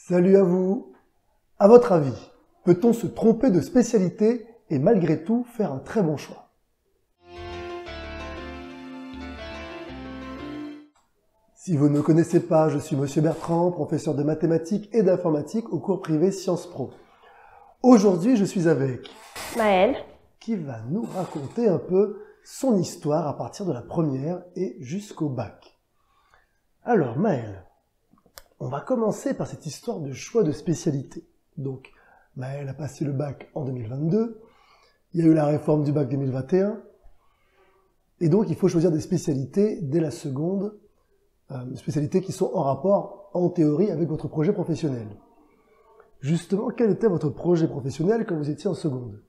Salut à vous. À votre avis, peut-on se tromper de spécialité et malgré tout faire un très bon choix? Si vous ne me connaissez pas, je suis Monsieur Bertrand, professeur de mathématiques et d'informatique au cours privé Sciences Po. Aujourd'hui, je suis avec Maëlle, qui va nous raconter un peu son histoire à partir de la première et jusqu'au bac. Alors Maëlle, on va commencer par cette histoire de choix de spécialité. Donc, Maëlle a passé le bac en 2022, il y a eu la réforme du bac 2021, et donc il faut choisir des spécialités dès la seconde, spécialités qui sont en rapport, en théorie, avec votre projet professionnel. Justement, quel était votre projet professionnel quand vous étiez en seconde?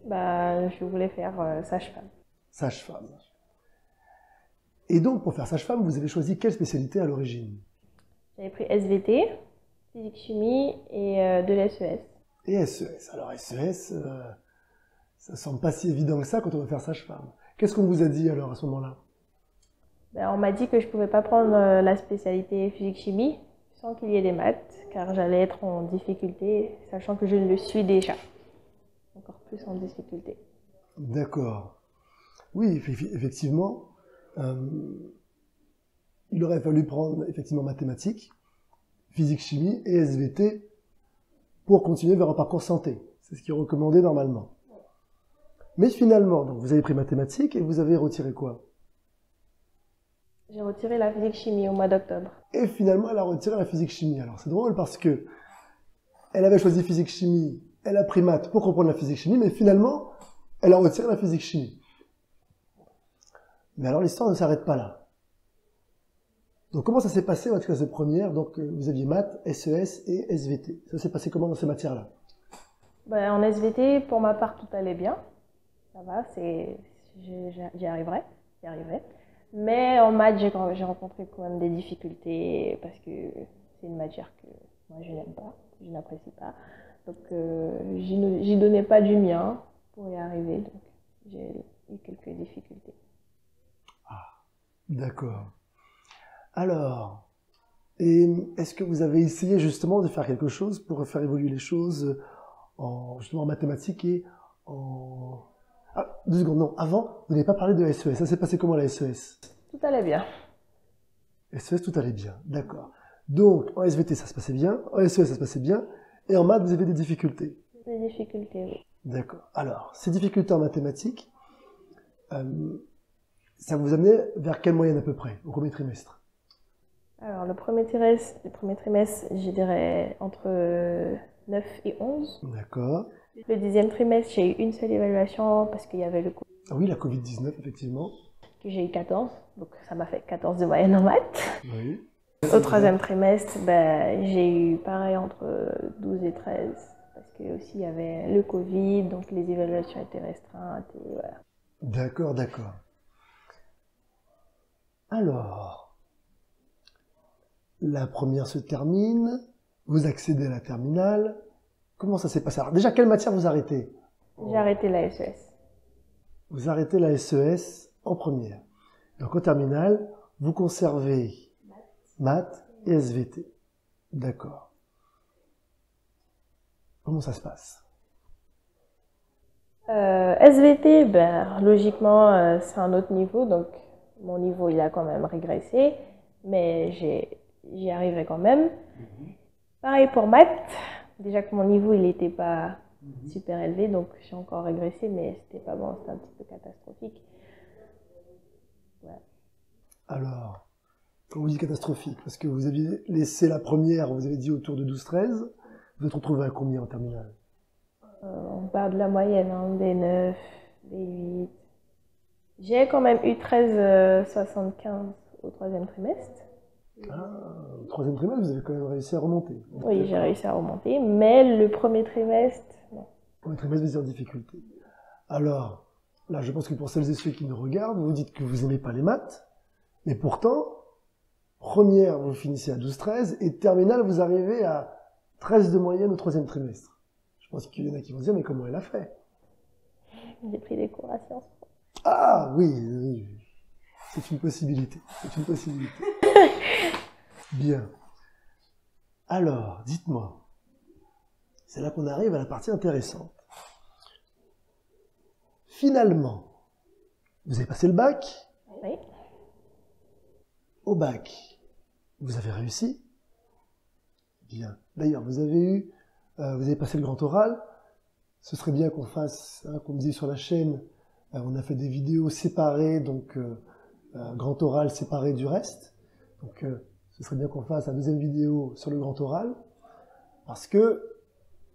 je voulais faire sage-femme. Sage-femme. Et donc, pour faire sage-femme, vous avez choisi quelle spécialité à l'origine? J'avais pris SVT, physique-chimie et de l'SES. Et SES. Alors SES, ça semble pas si évident que ça quand on va faire sage-femme. Qu'est-ce qu'on vous a dit alors à ce moment-là? On m'a dit que je pouvais pas prendre la spécialité physique-chimie sans qu'il y ait des maths, car j'allais être en difficulté, sachant que je le suis déjà. Encore plus en difficulté. D'accord. Oui, effectivement, il aurait fallu prendre effectivement mathématiques, physique-chimie et SVT pour continuer vers un parcours santé. C'est ce qui est recommandé normalement. Mais finalement, donc vous avez pris mathématiques et vous avez retiré quoi? J'ai retiré la physique-chimie au mois d'octobre. Et finalement, elle a retiré la physique-chimie. Alors c'est drôle parce que elle avait choisi physique-chimie, elle a pris maths pour comprendre la physique-chimie, mais finalement, elle a retiré la physique-chimie. Mais alors l'histoire ne s'arrête pas là. Donc comment ça s'est passé votre classe de première? Donc vous aviez maths, SES et SVT. Ça s'est passé comment dans ces matières-là? En SVT, pour ma part, tout allait bien. Ça va, j'y arriverai. Mais en maths, j'ai rencontré quand même des difficultés parce que c'est une matière que moi je n'aime pas, que je n'apprécie pas. Donc j'y donnais pas du mien pour y arriver, donc j'ai eu quelques difficultés. Ah, d'accord. Alors, est-ce que vous avez essayé justement de faire quelque chose pour faire évoluer les choses justement en mathématiques et en... Ah, 2 secondes, non, avant, vous n'avez pas parlé de SES. Ça s'est passé comment la SES? Tout allait bien. SES, tout allait bien, d'accord. Donc, en SVT, ça se passait bien, en SES, ça se passait bien, et en maths, vous avez des difficultés. Des difficultés, oui. D'accord. Alors, ces difficultés en mathématiques, ça vous amenait vers quelle moyenne à peu près, au premier trimestre? Alors, le premier trimestre, je dirais entre 9 et 11. D'accord. Le deuxième trimestre, j'ai eu une seule évaluation parce qu'il y avait le Covid. Ah oui, la Covid-19, effectivement. Que j'ai eu 14, donc ça m'a fait 14 de moyenne en maths. Oui. Au troisième trimestre, j'ai eu pareil entre 12 et 13, parce que aussi il y avait le Covid, donc les évaluations étaient restreintes, et voilà. D'accord, d'accord. Alors, la première se termine, vous accédez à la terminale. Comment ça s'est passé? Alors déjà, quelle matière vous arrêtez? J'ai arrêté la SES. Vous arrêtez la SES en première. Donc en terminale, vous conservez maths et SVT. D'accord. Comment ça se passe? SVT, logiquement, c'est un autre niveau, donc mon niveau il a quand même régressé, mais j'y arrivais quand même. Pareil pour maths, déjà que mon niveau il n'était pas super élevé, donc j'ai encore régressé, mais c'était pas bon, c'était un petit peu catastrophique. Ouais. Alors, quand vous dites catastrophique, parce que vous aviez laissé la première, vous avez dit autour de 12-13, vous êtes retrouvé à combien en terminale? On parle de la moyenne, hein, des 9, des 8. J'ai quand même eu 13,75 au troisième trimestre. Ah, au troisième trimestre, vous avez quand même réussi à remonter. Oui, j'ai réussi à remonter, mais le premier trimestre, non. Le premier trimestre, vous êtes en difficulté. Alors, là, je pense que pour celles et ceux qui nous regardent, vous dites que vous n'aimez pas les maths, mais pourtant, première, vous finissez à 12-13, et terminale, vous arrivez à 13 de moyenne au troisième trimestre. Je pense qu'il y en a qui vont se dire, mais comment elle a fait? J'ai pris des cours à Sciences Po. Ah oui, oui, c'est une possibilité. C'est une possibilité. Bien. Alors, dites-moi, c'est là qu'on arrive à la partie intéressante. Finalement, vous avez passé le bac. Oui. Au bac, vous avez réussi. Bien. D'ailleurs, vous avez passé le grand oral. Ce serait bien qu'on fasse, comme disait sur la chaîne, on a fait des vidéos séparées, donc grand oral séparé du reste. Donc, ce serait bien qu'on fasse la deuxième vidéo sur le grand oral, parce que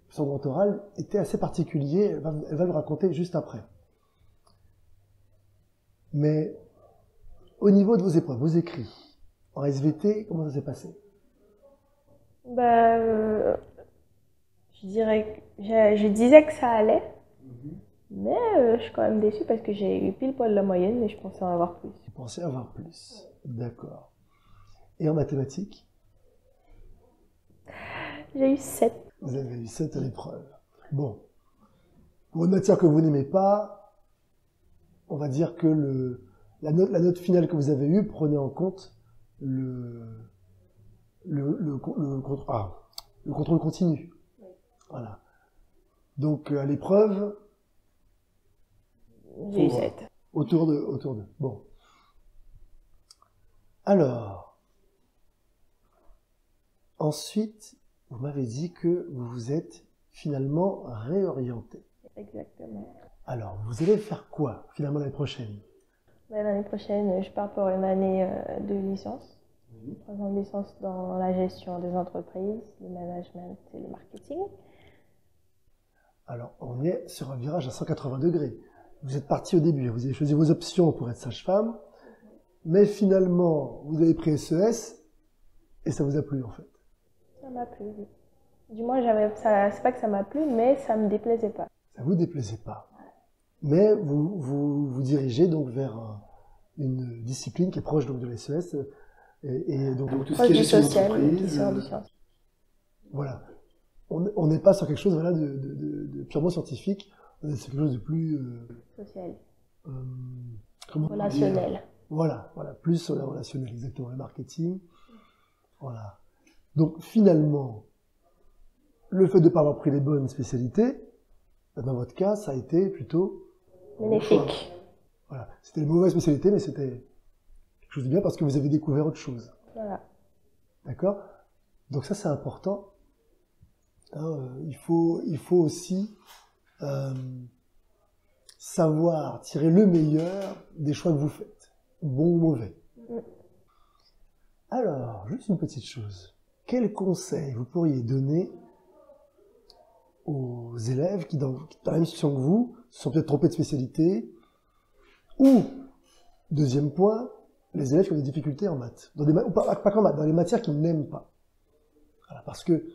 son grand oral était assez particulier. Elle va le raconter juste après. Mais au niveau de vos épreuves, vos écrits, en SVT, comment ça s'est passé? Je disais que ça allait, mais je suis quand même déçue parce que j'ai eu pile poil la moyenne, mais je pensais en avoir plus. Vous pensez avoir plus? D'accord. Et en mathématiques? J'ai eu 7. Vous avez eu 7 à l'épreuve. Bon. Pour une matière que vous n'aimez pas, on va dire que la note finale que vous avez eue prenait en compte le contrôle continu. Voilà. Donc, à l'épreuve, J'ai eu 7. autour de. Bon. Alors, ensuite, vous m'avez dit que vous vous êtes finalement réorienté. Exactement. Alors, vous allez faire quoi finalement l'année prochaine? L'année prochaine, je pars pour une année de licence. 3 ans de licence dans la gestion des entreprises, le management et le marketing. Alors, on est sur un virage à 180 degrés. Vous êtes parti au début, vous avez choisi vos options pour être sage-femme, mais finalement, vous avez pris SES et ça vous a plu en fait. Ça m'a plu, oui. Du moins, c'est pas que ça m'a plu, mais ça me déplaisait pas. Ça vous déplaisait pas. Mais vous dirigez donc vers une discipline qui est proche donc de la SES et donc tout ce qui est gestion d'entreprise. Voilà. On n'est pas sur quelque chose voilà, de purement scientifique, on est sur quelque chose de plus social. Relationnel. Voilà, plus sur la relationnelle, exactement, le marketing. Voilà. Donc finalement, le fait de ne pas avoir pris les bonnes spécialités, dans votre cas, ça a été plutôt bénéfique. Voilà. C'était une mauvaise spécialité, mais c'était quelque chose de bien parce que vous avez découvert autre chose. Voilà. D'accord? Donc ça, c'est important. Il faut aussi savoir tirer le meilleur des choix que vous faites, bon ou mauvais. Alors, juste une petite chose. Quel conseil vous pourriez donner aux élèves qui, dans la même situation que vous, se sont peut-être trompés de spécialité, ou, deuxième point, les élèves qui ont des difficultés en maths, pas qu'en maths, dans les matières qu'ils n'aiment pas. Voilà, parce que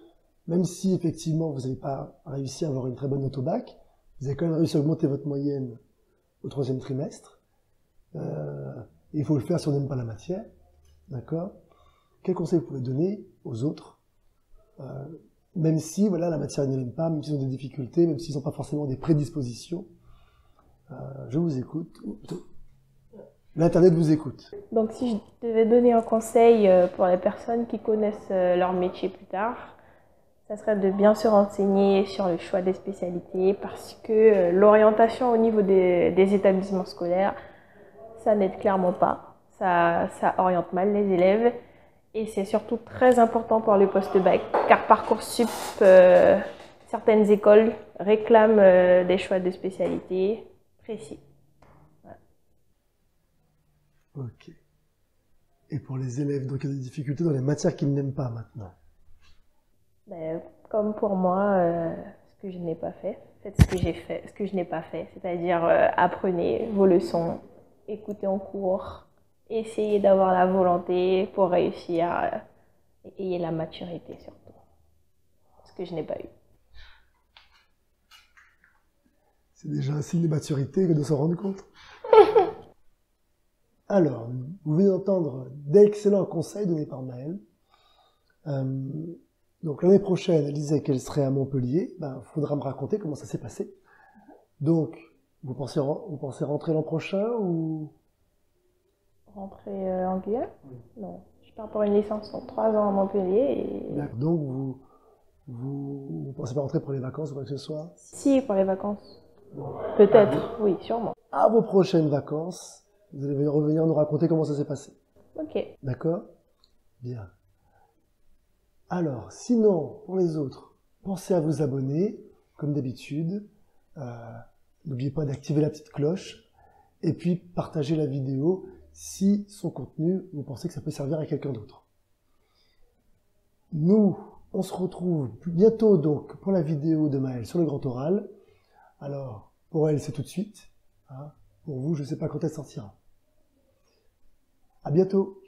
même si effectivement vous n'avez pas réussi à avoir une très bonne note au bac, vous avez quand même réussi à augmenter votre moyenne au 3e trimestre. Il faut le faire si on n'aime pas la matière. D'accord? Quel conseil vous pouvez donner aux autres, même si voilà, la matière ils ne l'aiment pas, même s'ils ont des difficultés, même s'ils n'ont pas forcément des prédispositions? Je vous écoute. L'Internet vous écoute. Donc si je devais donner un conseil pour les personnes qui connaissent leur métier plus tard, ça serait de bien se renseigner sur le choix des spécialités parce que l'orientation au niveau des établissements scolaires, ça n'aide clairement pas. Ça oriente mal les élèves et c'est surtout très important pour le post-bac car Parcoursup, certaines écoles réclament des choix de spécialités précis. Voilà. Ok. Et pour les élèves donc, qui ont des difficultés dans les matières qu'ils n'aiment pas maintenant? Comme pour moi, ce que je n'ai pas fait, faites ce que je n'ai pas fait, c'est-à-dire apprenez vos leçons, écoutez en cours, essayez d'avoir la volonté pour réussir et ayez la maturité surtout, ce que je n'ai pas eu. C'est déjà un signe de maturité que de s'en rendre compte. Alors, vous venez d'entendre d'excellents conseils donnés par Maëlle. Donc l'année prochaine, elle disait qu'elle serait à Montpellier. Il faudra me raconter comment ça s'est passé. Donc, vous pensez rentrer l'an prochain ou Rentrer en Guyane? Oui. Non, je pars pour une licence, donc 3 ans à Montpellier. Et... D'accord. Donc, vous ne pensez pas rentrer pour les vacances ou quoi que ce soit? Si, pour les vacances. Peut-être, oui, sûrement. À vos prochaines vacances, vous allez revenir nous raconter comment ça s'est passé. Ok. D'accord? Bien. Alors, sinon, pour les autres, pensez à vous abonner, comme d'habitude. N'oubliez pas d'activer la petite cloche. Et puis, partagez la vidéo si son contenu, vous pensez que ça peut servir à quelqu'un d'autre. Nous, on se retrouve bientôt donc pour la vidéo de Maël sur le grand oral. Alors, pour elle, c'est tout de suite. Hein. Pour vous, je ne sais pas quand elle sortira. À bientôt.